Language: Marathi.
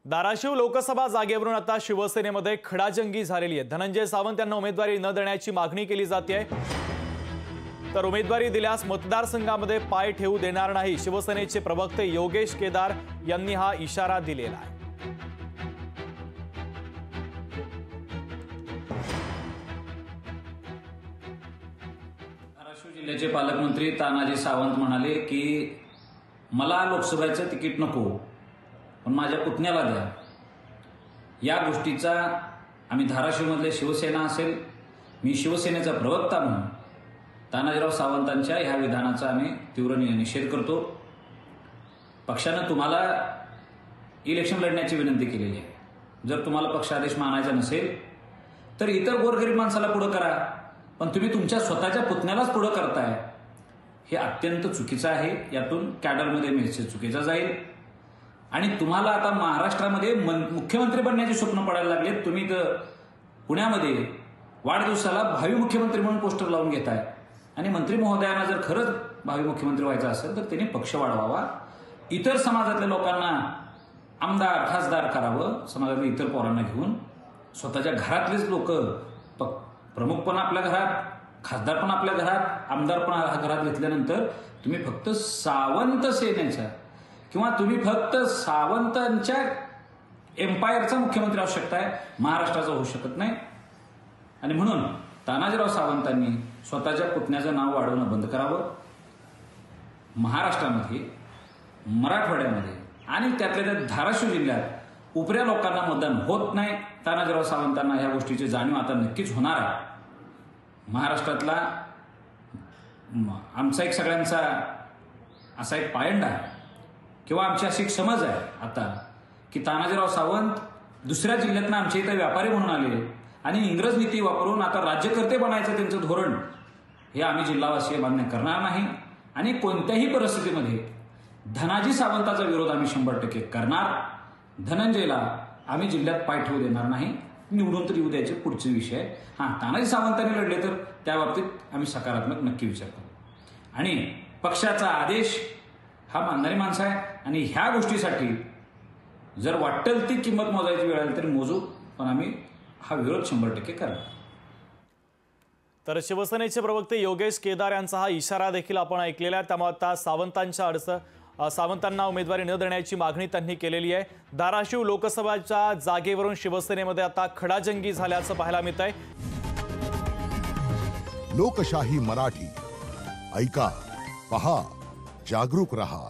धाराशिव लोकसभा जागेवरून आता शिवसेनेमध्ये खडाजंगी झालेली आहे। धनंजय सावंत यांना उमेदवारी न देण्याची मागणी केली जाते, तर उमेदवारी दिल्यास मतदारसंघामध्ये पाय ठेवू देणार नाही। शिवसेनेचे प्रवक्ते योगेश केदार यांनी हा इशारा दिलेला आहे। धाराशिव जिल्ह्याचे पालकमंत्री तानाजी सावंत म्हणाले की मला लोकसभेचं तिकीट नको, पण माझ्या पुतण्याला द्या। या गोष्टीचा आम्ही धाराशिवमधले शिवसेना असेल, मी शिवसेनेचा प्रवक्ता म्हणून तानाजीराव सावंतांच्या ह्या विधानाचा आम्ही तीव्र निषेध करतो। पक्षानं तुम्हाला इलेक्शन लढण्याची विनंती केलेली आहे। जर तुम्हाला पक्षादेश मानायचा नसेल तर इतर गोरगरीब माणसाला पुढे करा, पण तुम्ही तुमच्या स्वतःच्या पुतण्यालाच पुढे करताय, हे अत्यंत चुकीचं आहे। यातून कॅडरमध्ये मेसेज चुकीचा जाईल आणि तुम्हाला आता महाराष्ट्रामध्ये मुख्यमंत्री बनण्याची स्वप्न पडायला लागले। तुम्ही तर पुण्यामध्ये वाढदिवसाला भावी मुख्यमंत्री म्हणून पोस्टर लावून घेताय आणि मंत्री महोदयांना जर खरंच भावी मुख्यमंत्री व्हायचं असेल तर त्यांनी पक्ष वाढवावा, इतर समाजातल्या लोकांना आमदार खासदार करावं, समाजातल्या इतर पोरांना घेऊन। स्वतःच्या घरातलेच लोक, प्रमुख पण आपल्या घरात, खासदार पण आपल्या घरात, आमदार पण घरात घेतल्यानंतर तुम्ही फक्त सावंत सेनेचा किंवा तुम्ही फक्त सावंतांच्या एम्पायरचा मुख्यमंत्री असू शकताय, महाराष्ट्राचा होऊ शकत नाही। आणि म्हणून तानाजीराव सावंतांनी स्वतःच्या पुतण्याचं नाव वाढवणं बंद करावं। महाराष्ट्रामध्ये, मराठवाड्यामध्ये आणि त्यातल्या त्यात धाराशिव जिल्ह्यात उपऱ्या लोकांना मतदान होत नाही। तानाजीराव सावंतांना ह्या गोष्टीची जाणीव आता नक्कीच होणार आहे। महाराष्ट्रातला आमचा एक सगळ्यांचा असा एक पायंडा आहे किंवा आमची अशी एक समज आहे आता की तानाजीराव सावंत दुसऱ्या जिल्ह्यातनं आमच्या इथे व्यापारी म्हणून आले आणि इंग्रज नीती वापरून आता राज्यकर्ते बनायचं त्यांचं धोरण, हे आम्ही जिल्हावासीय मान्य करणार नाही। आणि कोणत्याही परिस्थितीमध्ये धनाजी सावंताचा विरोध आम्ही 100% करणार। धनंजयला आम्ही जिल्ह्यात पाय ठेवू देणार नाही। निवडून तर येऊ द्यायचे पुढचे विषय। तानाजी सावंतांनी लढले तर त्या बाबतीत आम्ही सकारात्मक नक्की विचार करू आणि पक्षाचा आदेश हा मानणारी माणसं आहे आणि ह्या गोष्टीसाठी जर वाटेल ती किंमत मोजायची वेळ आली तरी मोजू, पण आम्ही हा विरोध 100% करणार। तर शिवसेनेचे प्रवक्ते योगेश केदार यांचा हा इशारा देखील आपण ऐकलेला आहे। त्यामुळे आता सावंतांना उमेदवारी न देण्याची मागणी त्यांनी केलेली आहे। धाराशिव लोकसभाच्या जागेवरून शिवसेनेमध्ये आता खडाजंगी झाल्याचं पाहायला मिळत आहे। लोकशाही मराठी ऐका, पहा, जागरूक रहा।